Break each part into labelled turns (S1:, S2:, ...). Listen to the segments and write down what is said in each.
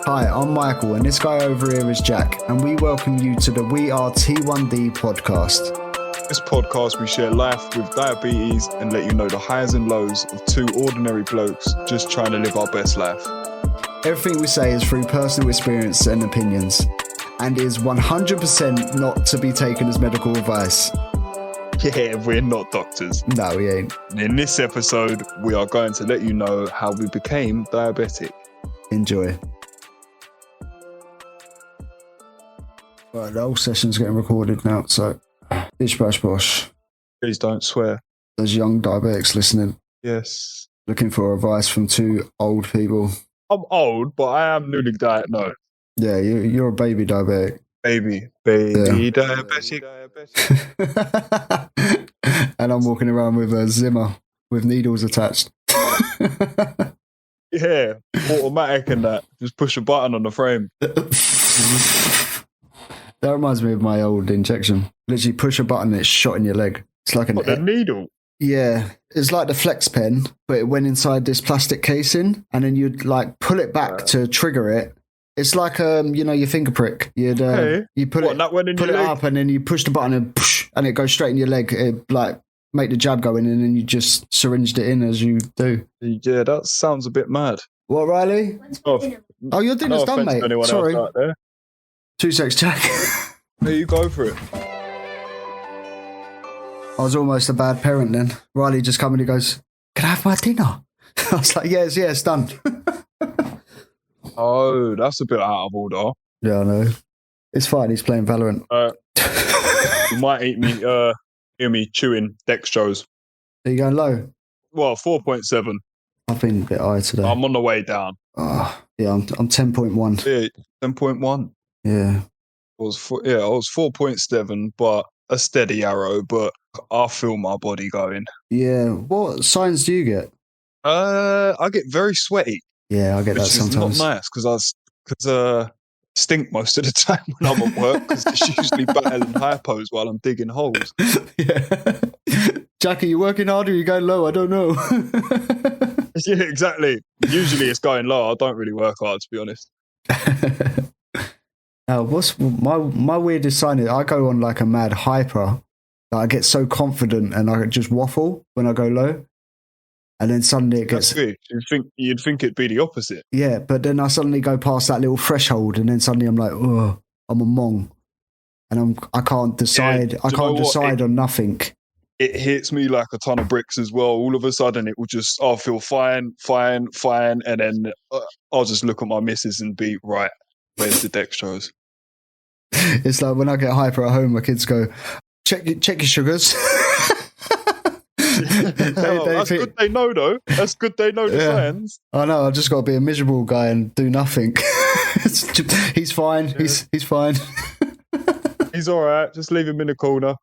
S1: Hi, I'm Michael, and this guy over here is Jack, and we welcome you to the We Are T1D Podcast.
S2: This podcast, we share life with diabetes and let you know the highs and lows of two ordinary blokes just trying to live our best life.
S1: Everything we say is through personal experience and opinions, and is 100% not to be taken as medical advice.
S2: Yeah, we're not doctors.
S1: No, we ain't.
S2: In this episode, we are going to let you know how we became diabetic.
S1: Enjoy. Right, the whole session's getting recorded now, so bish bash bosh.
S2: Please don't swear.
S1: There's young diabetics listening,
S2: Yes.
S1: looking for advice from two old people.
S2: I'm old, but I am newly diagnosed.
S1: Yeah, you're a baby diabetic.
S2: Baby diabetic.
S1: And I'm walking around with a Zimmer with needles attached.
S2: Yeah, automatic and that. Just push a button on the frame.
S1: That reminds me of my old injection. Literally push a button and it's shot in your leg. It's like
S2: The needle?
S1: Yeah, it's like the flex pen, but it went inside this plastic casing, and then you'd like pull it back to trigger it. It's like your finger prick. You'd you put it up, and then you push the button and push, and it goes straight in your leg. It like make the jab go in, and then you just syringed it in as you do.
S2: Yeah, that sounds a bit mad.
S1: What, Riley? Oh, your dinner's done, mate. Sorry. 2 secs, Jack.
S2: There you go for it.
S1: I was almost a bad parent then. Riley just come and he goes, "Can I have my dinner?" I was like, yes, it's done.
S2: Oh, that's a bit out of order.
S1: Yeah, I know. It's fine. He's playing Valorant.
S2: You might hear me chewing dextrose.
S1: Are you going low?
S2: Well, 4.7.
S1: I've been a bit high today.
S2: I'm on the way down.
S1: Yeah, I'm 10.1.
S2: Yeah, 10.1.
S1: Yeah.
S2: I was 4.7, but a steady arrow, but I feel my body going.
S1: Yeah. What signs do you get?
S2: I get very sweaty.
S1: Yeah, I get that
S2: which
S1: sometimes.
S2: Is not nice because I stink most of the time when I'm at work because it's usually battling hypos while I'm digging holes.
S1: Yeah. Jack, are you working hard or are you going low? I don't know.
S2: Yeah, exactly. Usually it's going low. I don't really work hard, to be honest.
S1: Now, what's my weirdest sign is I go on like a mad hyper. Like I get so confident and I just waffle when I go low. And then suddenly it gets...
S2: That's weird. You'd think it'd be the opposite.
S1: Yeah, but then I suddenly go past that little threshold and then suddenly I'm like, oh, I'm a mong. And I can't decide.
S2: Yeah,
S1: I can't decide on nothing.
S2: It hits me like a ton of bricks as well. All of a sudden it will just, I'll feel fine. And then I'll just look at my missus and be, right, where's the dextrose?
S1: It's like when I get hyper at home, my kids go, check your sugars.
S2: That's good they know though. That's good they know the signs.
S1: I know, I've just got to be a miserable guy and do nothing. He's fine. Yeah. He's fine.
S2: He's all right. Just leave him in the corner.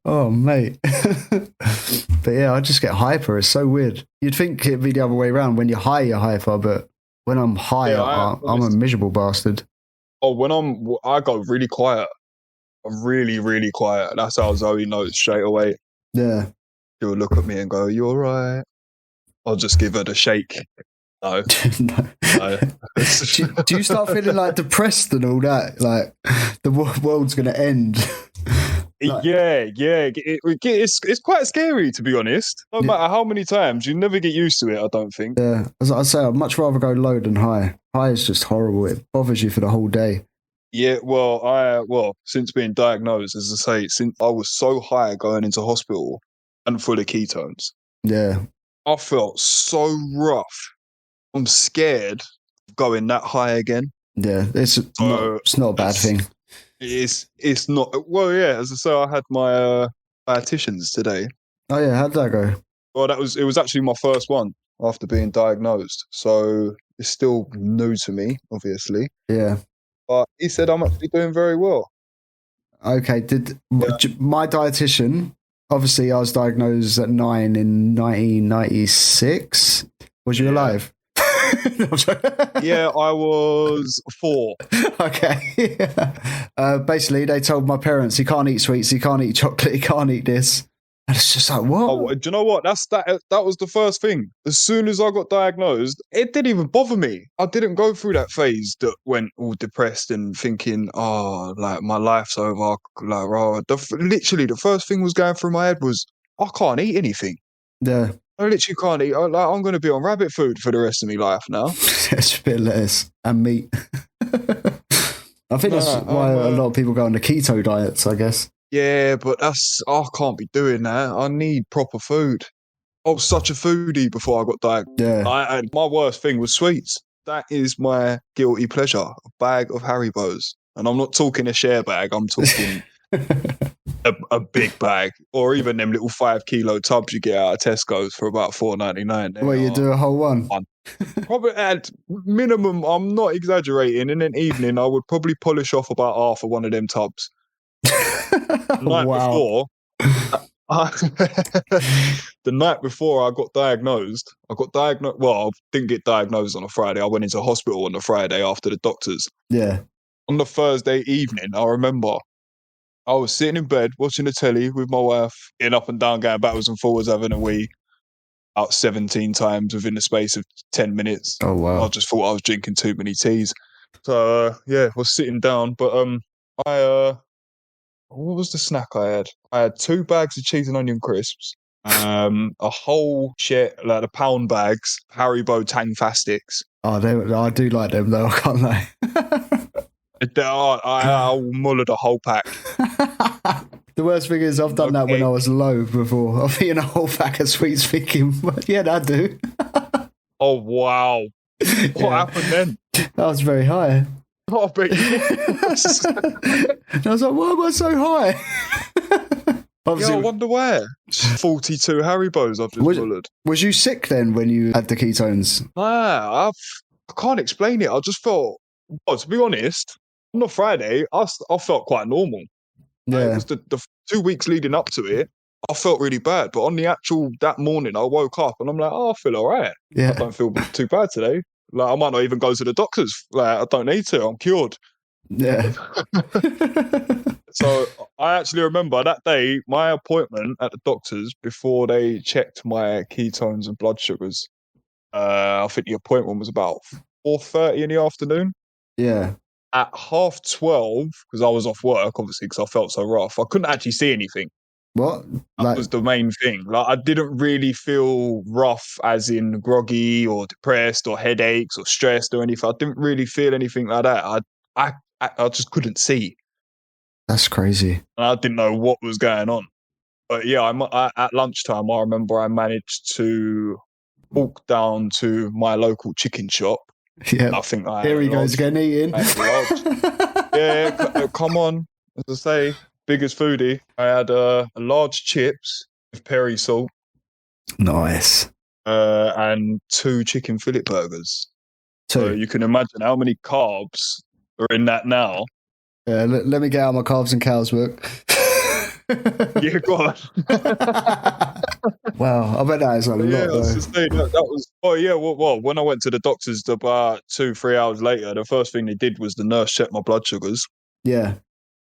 S1: Oh, mate. But yeah, I just get hyper. It's so weird. You'd think it'd be the other way around. When you're high, you're hyper, but when I'm high, I'm a miserable bastard.
S2: Oh, I go really quiet. I'm really, really quiet. That's how Zoe knows straight away.
S1: Yeah.
S2: She'll look at me and go, "You all right?" I'll just give her the shake. No. No.
S1: Do you start feeling like depressed and all that? Like the world's going to end?
S2: Like, yeah. It's quite scary, to be honest. No matter how many times, you never get used to it, I don't think.
S1: Yeah. As I say, I'd much rather go low than high. High is just horrible. It bothers you for the whole day.
S2: Yeah, well, since being diagnosed, as I say, since I was so high going into hospital and full of ketones.
S1: Yeah.
S2: I felt so rough. I'm scared of going that high again.
S1: Yeah, it's not a bad thing.
S2: It's not. Well, yeah, as I say, I had my dietitians today.
S1: Oh yeah, how'd that go?
S2: Well, it was actually my first one after being diagnosed. So it's still new to me, obviously.
S1: Yeah.
S2: But he said I'm actually doing very well.
S1: Okay, my dietitian, obviously I was diagnosed at 9 in 1996. Was you alive?
S2: Yeah, I was 4.
S1: Okay. Basically, they told my parents he can't eat sweets, he can't eat chocolate, he can't eat this. And it's just like, what?
S2: Oh, do you know what? That was the first thing. As soon as I got diagnosed, it didn't even bother me. I didn't go through that phase that went all depressed and thinking, oh, like my life's over. Like, oh, literally, the first thing was going through my head was, I can't eat anything.
S1: Yeah.
S2: I literally can't eat. I'm going to be on rabbit food for the rest of my life now.
S1: It's a bit of lettuce and meat. I think that's why a lot of people go on the keto diets, I guess.
S2: Yeah, but I can't be doing that. I need proper food. I was such a foodie before I got diagnosed.
S1: Yeah.
S2: My worst thing was sweets. That is my guilty pleasure. A bag of Haribos. And I'm not talking a share bag. I'm talking a big bag. Or even them little 5 kilo tubs you get out of Tesco's for about $4.99.
S1: Well, you do a whole one?
S2: Probably at minimum, I'm not exaggerating. In an evening, I would probably polish off about half of one of them tubs. The night before I got diagnosed. Well, I didn't get diagnosed on a Friday. I went into hospital on the Friday after the doctors.
S1: Yeah.
S2: On the Thursday evening, I remember I was sitting in bed watching the telly with my wife, getting up and down, going backwards and forwards, having a wee out 17 times within the space of 10 minutes.
S1: Oh, wow.
S2: I just thought I was drinking too many teas. So, I was sitting down, but what was the snack I had? I had 2 bags of cheese and onion crisps, a whole shit, like the pound bags, Haribo Tang Fastics.
S1: Oh, I do like them though, I can't lie.
S2: I'll muller the whole pack.
S1: The worst thing is I've done that when I was low before. I've eaten a whole pack of sweets thinking, yeah, I do.
S2: Oh, wow. What happened then?
S1: I was very high.
S2: Oh, I bet you.
S1: And I was like, why am I so high?
S2: I wonder where. 42 Haribos I've just mullered.
S1: Was you sick then when you had the ketones?
S2: I can't explain it. I just felt, to be honest, on the Friday, I felt quite normal.
S1: Yeah.
S2: It was the 2 weeks leading up to it, I felt really bad. But on that morning, I woke up and I'm like, I feel all right.
S1: Yeah.
S2: I don't feel too bad today. Like, I might not even go to the doctors. Like, I don't need to. I'm cured.
S1: Yeah.
S2: So I actually remember that day, my appointment at the doctor's before they checked my ketones and blood sugars. I think the appointment was about 4:30 in the afternoon.
S1: Yeah.
S2: At 12:30, because I was off work, obviously, because I felt so rough, I couldn't actually see anything.
S1: What?
S2: That was the main thing. Like, I didn't really feel rough, as in groggy or depressed or headaches or stressed or anything. I didn't really feel anything like that. I just couldn't see.
S1: That's crazy.
S2: And I didn't know what was going on. But yeah, at lunchtime, I remember I managed to walk down to my local chicken shop.
S1: Yeah.
S2: I think
S1: here he goes again eating.
S2: Yeah, come on. As I say, biggest foodie. I had large chips with peri salt.
S1: Nice.
S2: And 2 chicken fillet burgers.
S1: 2.
S2: So you can imagine how many carbs are in that now.
S1: Yeah, let me get out my carbs and cows book.
S2: Yeah, go on.
S1: Wow, I bet that is a lot.
S2: Yeah, that was. Oh yeah, well, when I went to the doctors about 2-3 hours later, the first thing they did was the nurse checked my blood sugars.
S1: Yeah,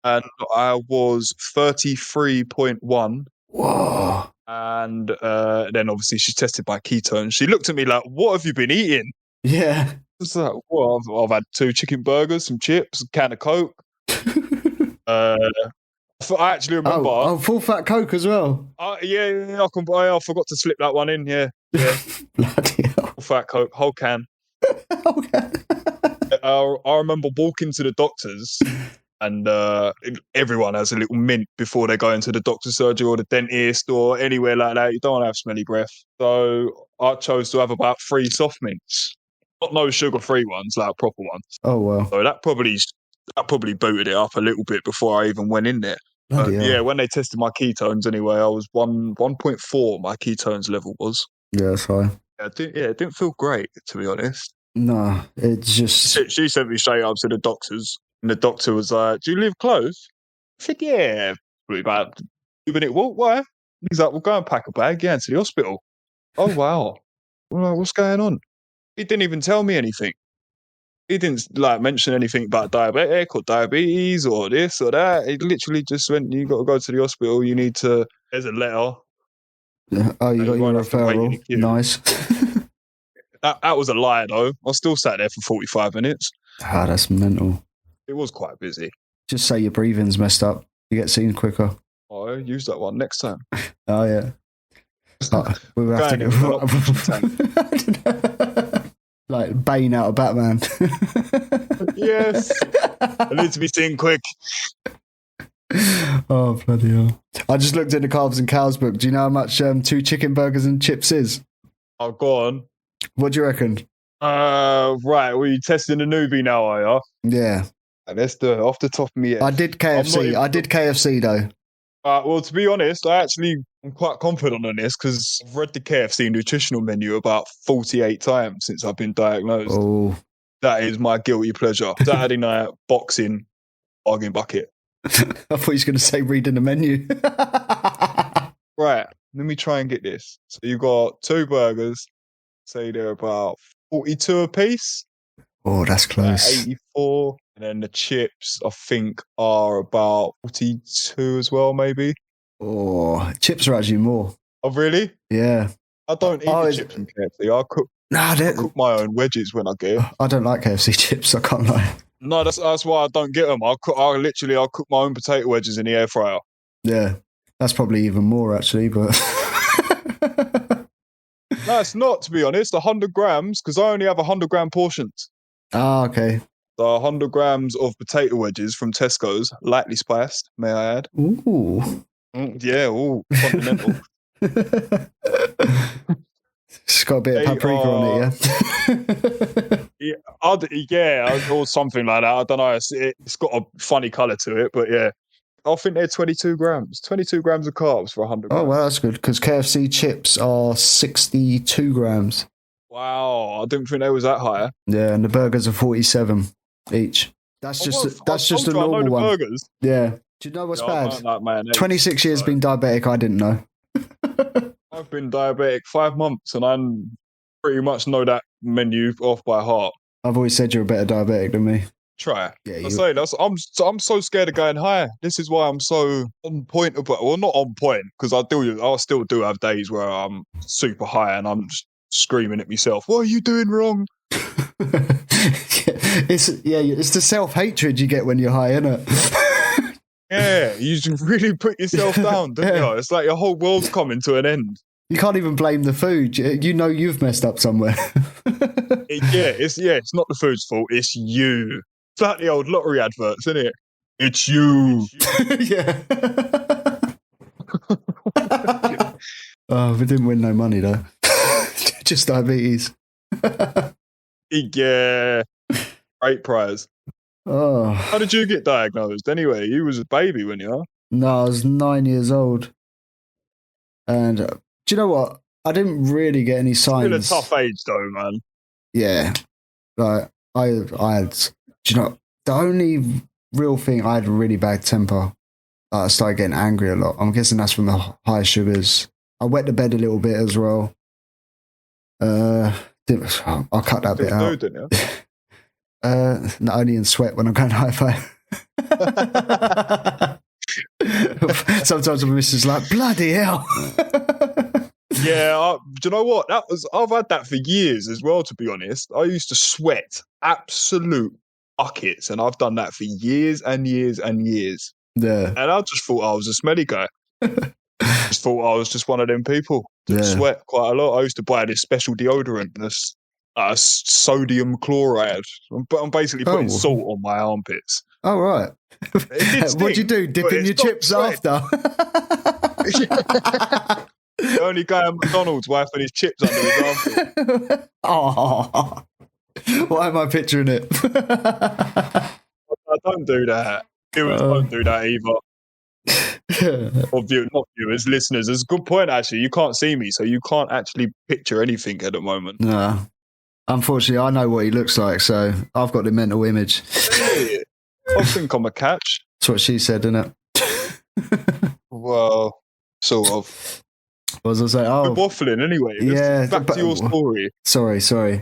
S2: and I was 33.1.
S1: Whoa!
S2: And then obviously she tested my ketones. She looked at me like, "What have you been eating?"
S1: Yeah.
S2: It's like, well, I've had 2 chicken burgers, some chips, a can of Coke. I actually remember.
S1: Oh, full fat Coke as well.
S2: Yeah, I forgot to slip that one in. Yeah.
S1: Bloody hell.
S2: Full fat Coke, whole can.
S1: Okay.
S2: I remember walking to the doctors, and everyone has a little mint before they go into the doctor's surgery or the dentist or anywhere like that. You don't want to have smelly breath. So I chose to have about 3 soft mints. Not no sugar-free ones, like proper ones.
S1: Oh, wow.
S2: So that probably booted it up a little bit before I even went in there. Yeah, when they tested my ketones anyway, I was 1.4, my ketones level was.
S1: Yeah, that's high.
S2: It didn't feel great, to be honest.
S1: No, it's just...
S2: She sent me straight up to the doctors, and the doctor was like, "Do you live close?" I said, "Yeah, probably about 2-minute walk." Why? He's like, "We'll go and pack a bag, yeah, to the hospital." Oh, wow. Well, what's going on? He didn't even tell me anything. He didn't mention anything about diabetic or diabetes or this or that. He literally just went, "You got to go to the hospital. There's a letter
S1: Oh, you got your referral. Nice.
S2: That was a lie, though. I still sat there for 45 minutes.
S1: Ah, that's mental.
S2: It was quite busy.
S1: Just say your breathing's messed up. You get seen quicker.
S2: Oh, I'll use that one next time.
S1: Oh, yeah. We'll have to go. Like Bane out of Batman.
S2: Yes. I need to be seen quick.
S1: Oh, bloody hell. I just looked in the Carbs and Cows book. Do you know how much 2 chicken burgers and chips is?
S2: Oh, go on.
S1: What do you reckon?
S2: Right. Well, you testing a newbie now, are you?
S1: Yeah.
S2: And that's off the top of me.
S1: I did KFC. I did KFC, though.
S2: Well, to be honest, I'm quite confident on this because I've read the KFC nutritional menu about 48 times since I've been diagnosed.
S1: Oh.
S2: That is my guilty pleasure. Saturday night, boxing, arguing bucket.
S1: I thought you were going to say reading the menu.
S2: Right, let me try and get this. So you got 2 burgers, say they're about 42 a piece.
S1: Oh, that's close.
S2: 84. And then the chips, I think, are about 42 as well, maybe.
S1: Oh, chips are actually more.
S2: Oh, really?
S1: Yeah.
S2: I don't eat the chips from KFC. I cook my own wedges when I get it.
S1: I don't like KFC chips, I can't lie.
S2: No, that's why I don't get them. I'll cook my own potato wedges in the air fryer.
S1: Yeah, that's probably even more actually, but
S2: no, it's not, to be honest. 100 grams, because I only have 100-gram portions.
S1: Ah, okay.
S2: So 100 grams of potato wedges from Tesco's, lightly spiced, may I add?
S1: Ooh.
S2: Yeah, continental.
S1: It's got a bit of paprika on
S2: it, or something like that. I don't know. It's got a funny colour to it, but yeah. I think they're 22 grams. 22 grams of carbs for 100 grams.
S1: Oh, well, that's good, because KFC chips are 62 grams.
S2: Wow, I didn't think they was that high.
S1: Yeah, and the burgers are 47 each. That's just a normal one.
S2: Burgers.
S1: Yeah. Do you know what's bad? 26 years been diabetic, I didn't know.
S2: I've been diabetic 5 months and I pretty much know that menu off by heart.
S1: I've always said you're a better diabetic than me.
S2: Try. Yeah, I'm so scared of going higher. This is why I'm so on point about, well, not on point, because I still do have days where I'm super high and I'm just screaming at myself, what are you doing wrong?
S1: It's the self-hatred you get when you're high, isn't it?
S2: Yeah, you just really put yourself down, don't you? It's like your whole world's coming to an end.
S1: You can't even blame the food. You know you've messed up somewhere.
S2: It's not the food's fault. It's you. It's like the old lottery adverts, isn't it? It's you.
S1: Yeah. Oh, we didn't win no money though. Just diabetes.
S2: Yeah. Great prize.
S1: Oh.
S2: How did you get diagnosed anyway? You was a baby when you are?
S1: No, I was 9 years old. And do you know what? I didn't really get any signs.
S2: It's been a tough age though, man.
S1: Yeah. Like, I had, do you know, the only real thing, I had a really bad temper. I started getting angry a lot. I'm guessing that's from the high sugars. I wet the bed a little bit as well. I'll cut that bit out. Didn't you? Not only in sweat when I'm going high-fi. Sometimes my missus is like, bloody hell.
S2: Yeah, do you know what? I've had that for years as well, to be honest. I used to sweat absolute buckets, and I've done that for years and years and years.
S1: Yeah.
S2: And I just thought I was a smelly guy. Just thought I was just one of them people that sweat quite a lot. I used to buy this special deodorant, this sodium chloride. But I'm basically putting salt on my armpits.
S1: Oh, right. What'd you do? Dip in your chips after?
S2: The only guy at McDonald's wiping his chips under his armpit.
S1: Oh, why am I picturing it?
S2: I don't do that. Viewers don't do that either. Or not viewers, listeners. It's a good point, actually. You can't see me, so you can't actually picture anything at the moment.
S1: No. Unfortunately, I know what he looks like, so I've got the mental image.
S2: I think I'm a catch.
S1: That's what she said, isn't it?
S2: Well, sort of.
S1: What was I saying? Oh,
S2: we're waffling anyway. Back to your story.
S1: Sorry.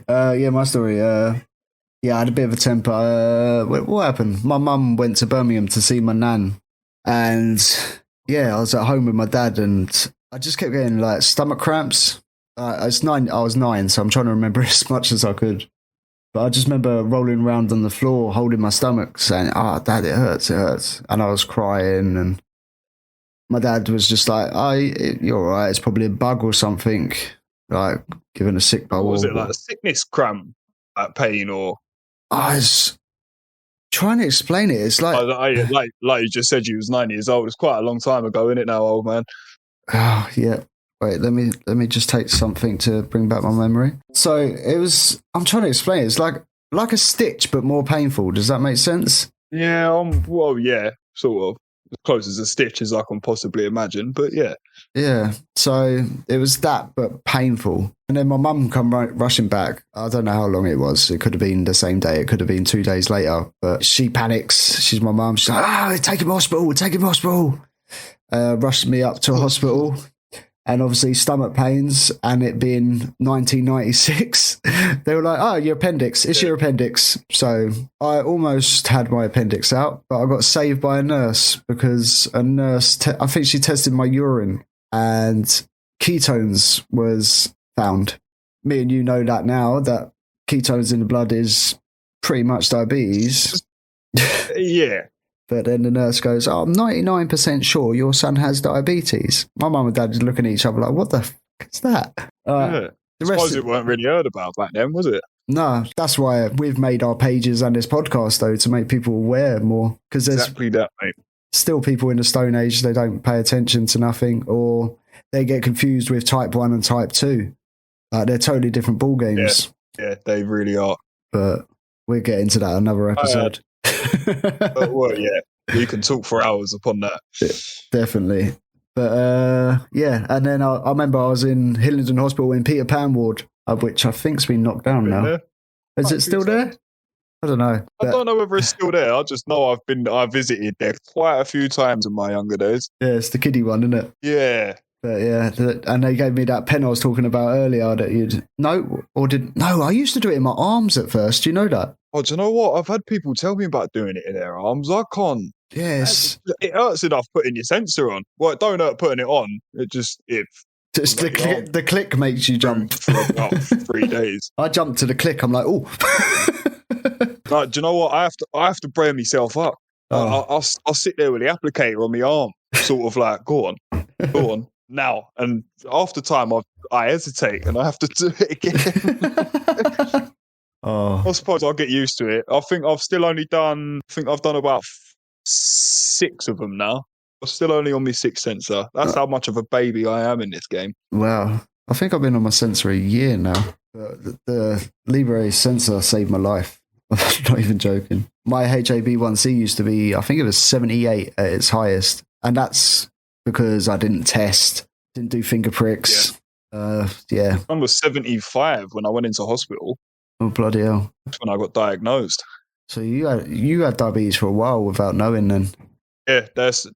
S1: Yeah, my story. I had a bit of a temper. What happened? My mum went to Birmingham to see my nan. And yeah, I was at home with my dad, and I just kept getting like stomach cramps. I was 9, so I'm trying to remember as much as I could. But I just remember rolling around on the floor, holding my stomach, saying, Dad, it hurts. And I was crying, and my dad was just like, you're all right, it's probably a bug or something, like giving a sick bowl.
S2: Was it like a sickness cramp, pain, or?
S1: I was trying to explain it. It's like...
S2: like you just said, you was 9 years old. It's quite a long time ago, isn't it now, old man?
S1: Oh, yeah. Wait, let me just take something to bring back my memory. So it was... I'm trying to explain it. It's like a stitch, but more painful. Does that make sense?
S2: Yeah, well, yeah, sort of. As close as a stitch as I can possibly imagine, but yeah.
S1: Yeah, so it was that, but painful. And then my mum come rushing back. I don't know how long it was. It could have been the same day. It could have been 2 days later. But she panics. She's my mum. She's like, take him to hospital. Rushed me up to a hospital. And obviously stomach pains, and it being 1996, they were like, your appendix. It's your appendix. So I almost had my appendix out, but I got saved by a nurse because a nurse, I think she tested my urine and ketones was found. Me and you know that now, that ketones in the blood is pretty much diabetes.
S2: Yeah.
S1: But then the nurse goes, I'm 99% sure your son has diabetes. My mum and dad just looking at each other like, what the f*** is that?
S2: Yeah. I suppose it weren't really heard about back then, was it?
S1: No, that's why we've made our pages and this podcast, though, to make people aware more. Because there's
S2: exactly that, mate.
S1: Still people in the Stone Age, they don't pay attention to nothing, or they get confused with type 1 and type 2. They're totally different ball games.
S2: Yeah, they really are.
S1: But we'll get into that another episode.
S2: Well, yeah, you can talk for hours upon that.
S1: Yeah, definitely. But yeah, and then I remember I was in Hillingdon Hospital in Peter Pan ward, which I think's been knocked down now.
S2: There?
S1: Is it still there? I don't know.
S2: I don't know whether it's still there. I just know I visited there quite a few times in my younger days.
S1: Yeah, it's the kiddie one, isn't it?
S2: Yeah.
S1: But yeah, and they gave me that pen I was talking about earlier that I used to do it in my arms at first. Do you know that?
S2: Oh, do you know what? I've had people tell me about doing it in their arms. I can't.
S1: Yes.
S2: It hurts enough putting your sensor on. Well, it don't hurt putting it on.
S1: The click makes you jump.
S2: For about 3 days.
S1: I jumped to the click. I'm like, oh.
S2: Like, do you know what? I have to brain myself up. Oh. I'll sit there with the applicator on my arm, sort of like, go on. Now, and after time, I hesitate and I have to do it again. I suppose I'll get used to it. I think I've done about 6 of them now. I'm still only on my 6th sensor. That's how much of a baby I am in this game.
S1: Wow. I think I've been on my sensor a year now. The Libre sensor saved my life. I'm not even joking. My HbA1c used to be, I think it was 78 at its highest. And that's because I didn't test, didn't do finger pricks. Yeah.
S2: Mine was 75 when I went into hospital.
S1: Oh, bloody hell.
S2: That's when I got diagnosed.
S1: So you had diabetes for a while without knowing then?
S2: Yeah,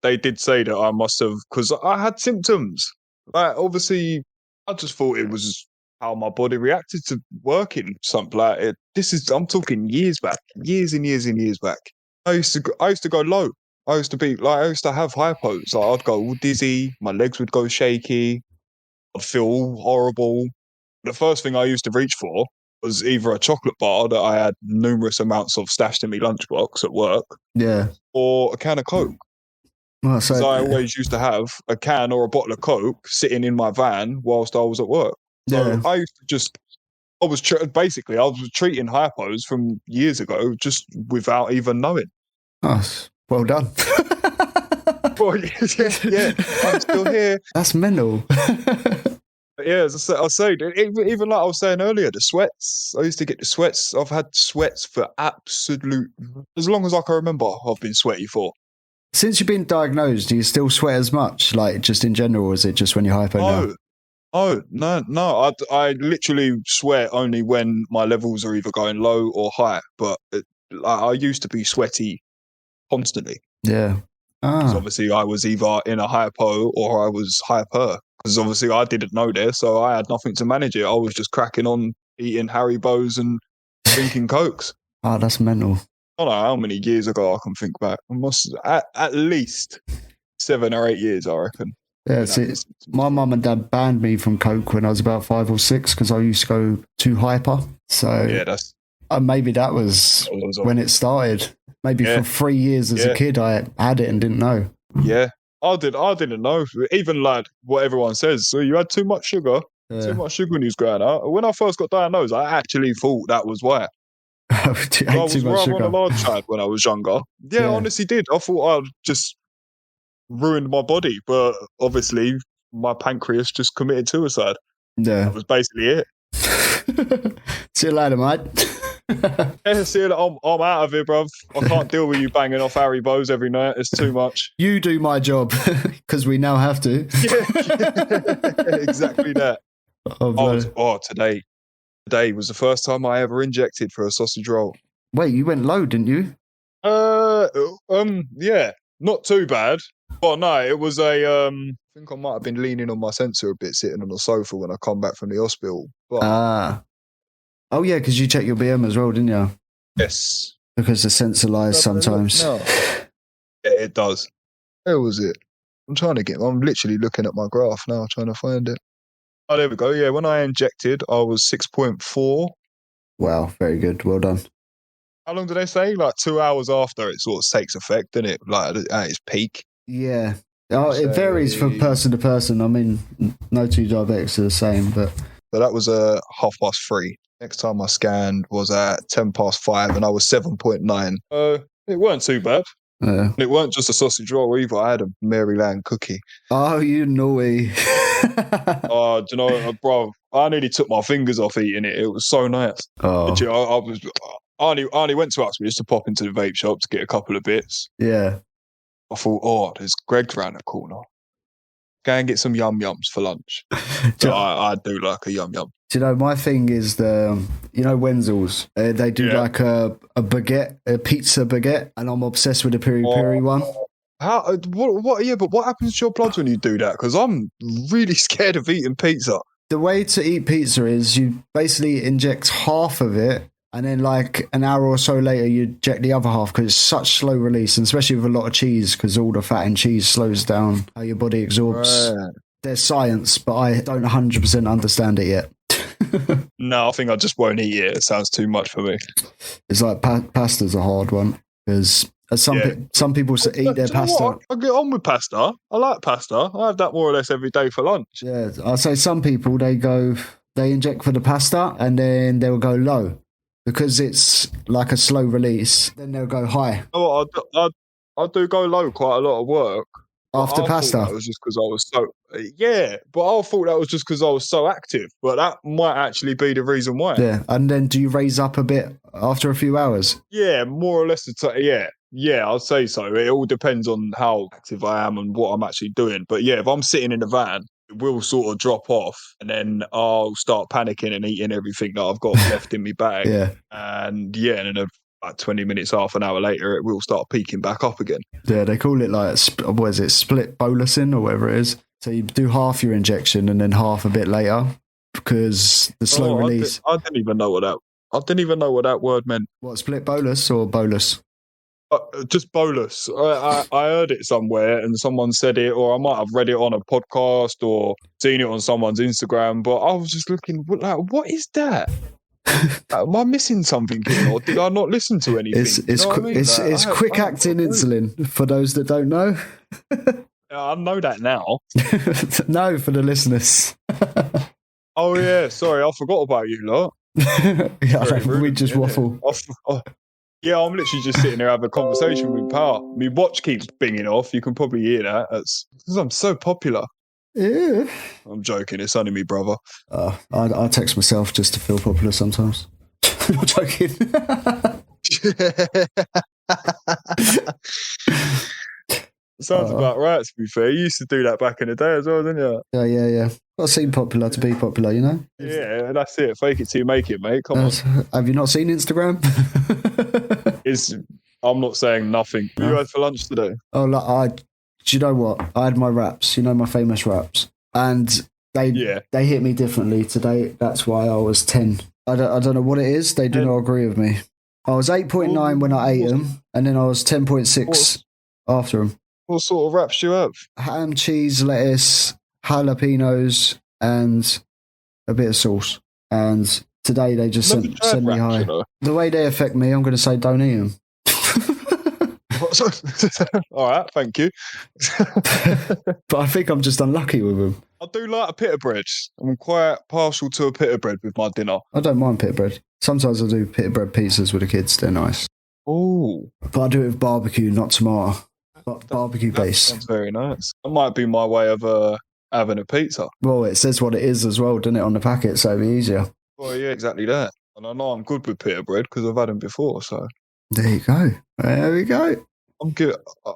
S2: they did say that I must have, because I had symptoms. Like, obviously, I just thought it was how my body reacted to working something like it. I'm talking years back, years and years and years back. I used to go low. I used to have hypos. Like, I'd go all dizzy, my legs would go shaky, I'd feel all horrible. The first thing I used to reach for was either a chocolate bar that I had numerous amounts of stashed in my lunchbox at work, or a can of Coke.
S1: Well, so
S2: I always used to have a can or a bottle of Coke sitting in my van whilst I was at work. So I used to I was treating hypos from years ago just without even knowing.
S1: Oh, well done.
S2: Well, yeah, I'm still here.
S1: That's mental.
S2: Yeah, as I say, even like I was saying earlier, the sweats. I used to get the sweats. I've had sweats for as long as I can remember. I've been sweaty for.
S1: Since you've been diagnosed, do you still sweat as much, like just in general, or is it just when you're hypo now?
S2: Oh, no. I literally sweat only when my levels are either going low or high. But I used to be sweaty constantly.
S1: Yeah.
S2: Because obviously I was either in a hypo or I was hyper. Because obviously I didn't know this, so I had nothing to manage it. I was just cracking on, eating Haribos and drinking Cokes.
S1: Oh, that's mental.
S2: I don't know how many years ago I can think back. I must at least 7 or 8 years, I reckon.
S1: Yeah, see, my mum and dad banned me from Coke when I was about 5 or 6 because I used to go too hyper. So
S2: yeah, that's
S1: maybe that was when it started. Maybe for 3 years as a kid, I had it and didn't know.
S2: Yeah, I didn't know. Even like what everyone says, so you had too much sugar. Too much sugar when you was growing up. When I first got diagnosed, I actually thought that was why. I was rather on the large side when I was younger. Yeah, I honestly did. I thought I'd just ruined my body, but obviously my pancreas just committed suicide.
S1: Yeah.
S2: That was basically it.
S1: See you later, mate.
S2: Yeah, see you later. I'm out of here, bruv. I can't deal with you banging off Harry Bows every night. It's too much.
S1: You do my job, because we now have to.
S2: Yeah, exactly that. Today was the first time I ever injected for a sausage roll.
S1: Wait, you went low, didn't you?
S2: Yeah, not too bad. But no, it was I think I might have been leaning on my sensor a bit, sitting on the sofa when I come back from the hospital. But,
S1: oh yeah, because you check your BM as well, didn't you?
S2: Yes.
S1: Because the sensor lies sometimes.
S2: No. Yeah, it does. Where was it? I'm literally looking at my graph now, trying to find it. Oh, there we go. Yeah, when I injected, I was 6.4. Wow,
S1: very good. Well done.
S2: How long do they say? Like 2 hours after it sort of takes effect, doesn't it? Like at its peak.
S1: Yeah. It varies from person to person. I mean, no two diabetics are the same, but...
S2: So that was 3:30. Next time I scanned was at 5:10, and I was 7.9. It weren't too bad.
S1: Yeah.
S2: It weren't just a sausage roll either. I had a Maryland cookie.
S1: Oh, you naughty.
S2: Do you know, bro, I nearly took my fingers off eating it. It was so nice.
S1: Oh.
S2: I only went to Uxbridge just to pop into the vape shop to get a couple of bits.
S1: Yeah.
S2: I thought, there's Greg's round the corner. Go and get some yum-yums for lunch. I do like a yum-yum.
S1: Do you know, my thing is Wenzel's. They do like a baguette, a pizza baguette, and I'm obsessed with the peri-peri one.
S2: But what happens to your bloods when you do that? Because I'm really scared of eating pizza.
S1: The way to eat pizza is you basically inject half of it, and then like an hour or so later you inject the other half, because it's such slow release, and especially with a lot of cheese, because all the fat in cheese slows down how your body absorbs. Right. There's science, but I don't 100% understand it yet.
S2: No, I think I just won't eat it. It sounds too much for me.
S1: It's like pasta's a hard one, because some people eat their pasta.
S2: I get on with pasta. I like pasta. I have that more or less every day for lunch.
S1: Yeah, I say some people they inject for the pasta and then they'll go low because it's like a slow release. Then they'll go high.
S2: Oh, I do go low quite a lot of work.
S1: After pasta?
S2: That was just because I was so... Yeah, but I thought that was just because I was so active. But that might actually be the reason why.
S1: Yeah, and then do you raise up a bit after a few hours?
S2: Yeah, more or less. Yeah, I'd say so. It all depends on how active I am and what I'm actually doing. But yeah, if I'm sitting in the van, it will sort of drop off. And then I'll start panicking and eating everything that I've got left in my bag.
S1: Yeah.
S2: And then like 20 minutes, half an hour later, it will start peaking back up again.
S1: Yeah, they call it like, what is it, split bolusing or whatever it is. So you do half your injection and then half a bit later because the slow release.
S2: I didn't even know what that word meant.
S1: What, split bolus or bolus?
S2: Just bolus. I heard it somewhere and someone said it, or I might have read it on a podcast or seen it on someone's Instagram, but I was just looking like, what is that? Am I missing something here, or did I not listen to anything?
S1: It's quick acting insulin for those that don't know.
S2: I know that now.
S1: No, for the listeners.
S2: Oh yeah, sorry, I forgot about you lot.
S1: We just waffle.
S2: Yeah, I'm literally just sitting there having a conversation with Power. My watch keeps binging off. You can probably hear that. That's because I'm so popular.
S1: Yeah.
S2: I'm joking. It's only me, brother.
S1: I text myself just to feel popular sometimes. I'm joking.
S2: Sounds about right, to be fair. You used to do that back in the day as well, didn't you?
S1: Yeah. I seem popular to be popular, you know?
S2: Yeah, that's it. Fake it till you make it, mate. Come on.
S1: Have you not seen Instagram?
S2: I'm not saying nothing. What you had for lunch today?
S1: Oh, do you know what? I had my wraps, my famous wraps. And they hit me differently today. That's why I was 10. I don't know what it is. They do not agree with me. I was 8.9 when I ate them, and then I was 10.6 after them.
S2: What sort of wraps do you have?
S1: Ham, cheese, lettuce, jalapenos, and a bit of sauce. And today they just send me high. You know? The way they affect me, I'm going to say don't eat them.
S2: All right, thank you.
S1: But I think I'm just unlucky with them.
S2: I do like a pita bread. I'm quite partial to a pita bread with my dinner.
S1: I don't mind pita bread. Sometimes I do pita bread pizzas with the kids. They're nice.
S2: Oh.
S1: But I do it with barbecue, not tomato. But barbecue base.
S2: Sounds very nice. That might be my way of having a pizza.
S1: Well, it says what it is as well, doesn't it, on the packet, so it'll be easier.
S2: Well, yeah, exactly that. And I know I'm good with pita bread because I've had them before, so...
S1: There you go. There we go.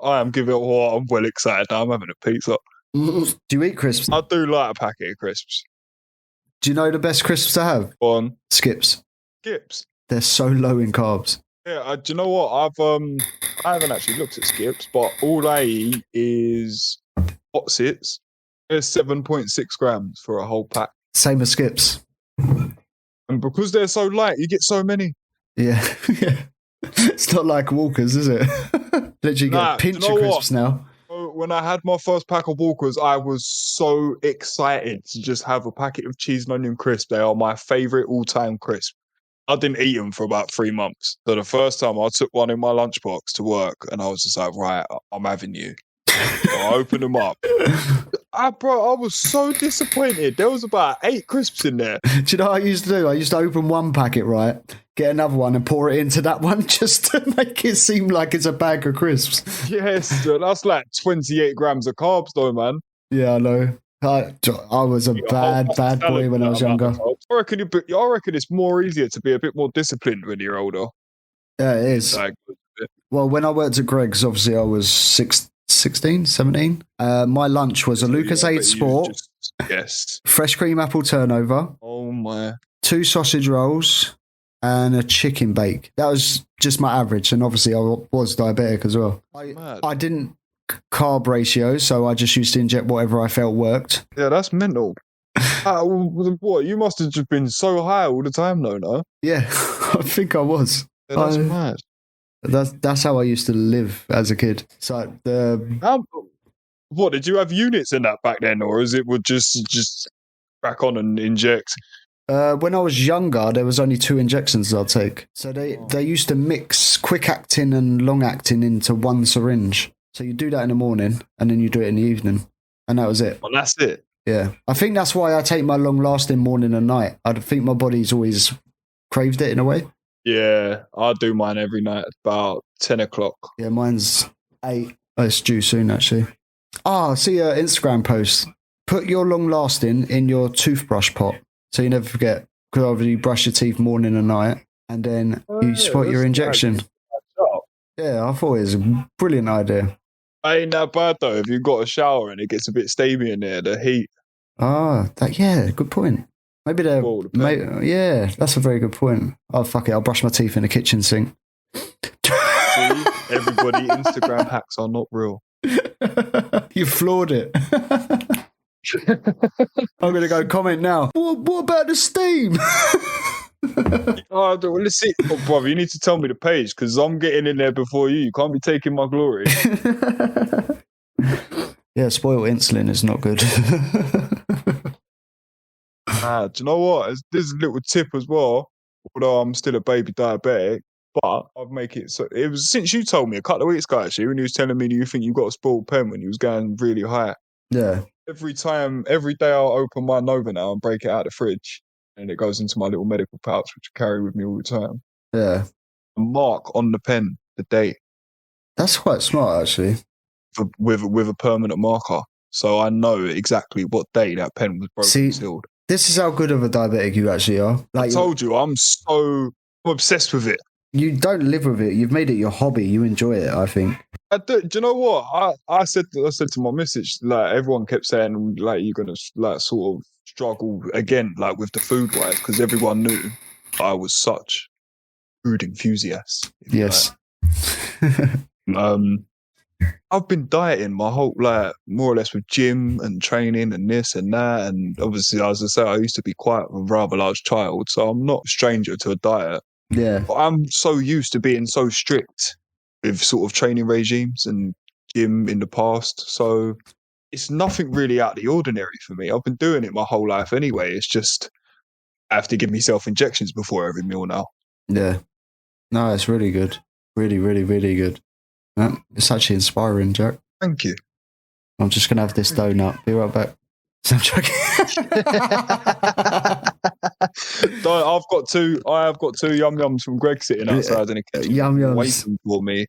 S2: I am giving it what I'm well excited now. I'm having a pizza.
S1: Do you eat crisps?
S2: I do like a packet of crisps.
S1: Do you know the best crisps to have?
S2: Go on.
S1: Skips.
S2: Skips?
S1: They're so low in carbs.
S2: Yeah, do you know what? I haven't actually looked at Skips, but all I eat is Otsits. There's 7.6 grams for a whole pack.
S1: Same as Skips.
S2: And because they're so light, you get so many.
S1: Yeah. It's not like Walkers, is it? Literally get a pinch of crisps now.
S2: When I had my first pack of Walkers, I was so excited to just have a packet of cheese and onion crisps. They are my favourite all-time crisp. I didn't eat them for about 3 months. So the first time I took one in my lunchbox to work and I was just like, right, I'm having you. So I opened them up. I was so disappointed. There was about 8 crisps in there.
S1: Do you know what I used to do? I used to open one packet, right? Get another one and pour it into that one just to make it seem like it's a bag of crisps.
S2: Yes, that's like 28 grams of carbs though, man.
S1: Yeah, I know. I was a bad boy when I was younger.
S2: I reckon it's more easier to be a bit more disciplined when you're older.
S1: Yeah, it is. Well, when I worked at Greg's, obviously I was 16, 17. My lunch was a Lucas 8 Sport.
S2: Yes.
S1: Fresh cream apple turnover.
S2: Oh my.
S1: 2 sausage rolls and a chicken bake. That was just my average. And obviously I was diabetic as well. I didn't carb ratio, so I just used to inject whatever I felt worked.
S2: Yeah, that's mental. What? You must have just been so high all the time, though, no?
S1: Yeah, I think I was.
S2: Yeah, that's mad.
S1: That's how I used to live as a kid. So
S2: what did you have units in that back then, or is it would just crack on and inject?
S1: When I was younger, there was only 2 injections I'd take. So they used to mix quick acting and long acting into one syringe. So you do that in the morning, and then you do it in the evening, and that was it.
S2: Well, that's it.
S1: Yeah, I think that's why I take my long-lasting morning and night. I think my body's always craved it in a way.
S2: Yeah, I do mine every night about 10 o'clock.
S1: Yeah, mine's 8. Oh, it's due soon, actually. I see an Instagram post. Put your long-lasting in your toothbrush pot, so you never forget. Because obviously you brush your teeth morning and night, and then you spot your injection. Yeah, I thought it was a brilliant idea.
S2: Ain't that bad though. If you've got a shower and it gets a bit steamy in there, the heat.
S1: Good point. Maybe yeah, that's a very good point. Oh, fuck it, I'll brush my teeth in the kitchen sink.
S2: See, everybody, Instagram hacks are not real.
S1: You flawed it. I'm going to go comment now. What about the steam?
S2: Oh, let's see. Oh, brother, you need to tell me the page because I'm getting in there before you. You can't be taking my glory.
S1: Yeah, spoiled insulin is not good.
S2: Do you know what? There's a little tip as well. Although I'm still a baby diabetic, but I'll make it so. It was since you told me a couple of weeks ago, actually, when you was telling me you think you got a spoiled pen when you was going really high.
S1: Yeah.
S2: Every day I'll open my Nova now and break it out of the fridge. And it goes into my little medical pouch, which I carry with me all the time.
S1: Yeah.
S2: A mark on the pen, the date.
S1: That's quite smart, actually.
S2: With a permanent marker. So I know exactly what day that pen was broken and sealed.
S1: This is how good of a diabetic you actually are.
S2: I told you, I'm obsessed with it.
S1: You don't live with it. You've made it your hobby. You enjoy it, I think.
S2: Do you know what? I said to my missus, like, everyone kept saying, like, you're going to, like, sort of struggle again, like, with the food wise, because everyone knew I was such food enthusiast.
S1: Yes.
S2: I've been dieting my whole, like, more or less with gym and training and this and that. And obviously, as I say, I used to be quite a rather large child, so I'm not a stranger to a diet.
S1: Yeah.
S2: But I'm so used to being so strict with sort of training regimes and gym in the past. So it's nothing really out of the ordinary for me. I've been doing it my whole life anyway. It's just I have to give myself injections before every meal now.
S1: Yeah. No, it's really good. Really, really, really good. It's actually inspiring, Jack.
S2: Thank you.
S1: I'm just going to have this donut. Be right back. I'm joking.
S2: I have got two yum yums from Greg sitting outside in the kitchen
S1: yum yums
S2: waiting for me.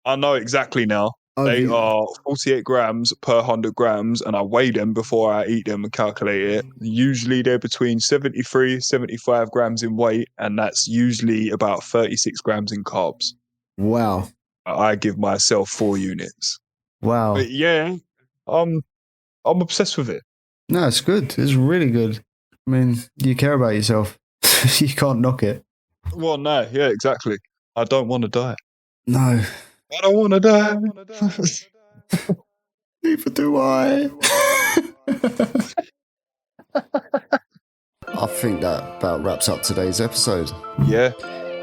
S2: I know exactly now. They are 48 grams per 100 grams, and I weigh them before I eat them and calculate it. Usually they're between 73, 75 grams in weight, and that's usually about 36 grams in carbs.
S1: Wow.
S2: I give myself 4 units.
S1: Wow.
S2: But yeah, I'm obsessed with it.
S1: No, it's good. It's really good. I mean, you care about yourself. You can't knock it.
S2: Well, no, yeah, exactly. I don't want to die.
S1: No.
S2: I don't want to die.
S1: Neither do I. I think that about wraps up today's episode.
S2: Yeah.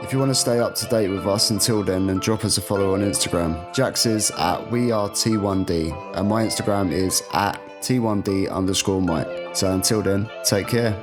S1: If you want to stay up to date with us until then, then drop us a follow on Instagram. Jack's is at We Are T1D, and my Instagram is at T1D_Mike. So until then, take care.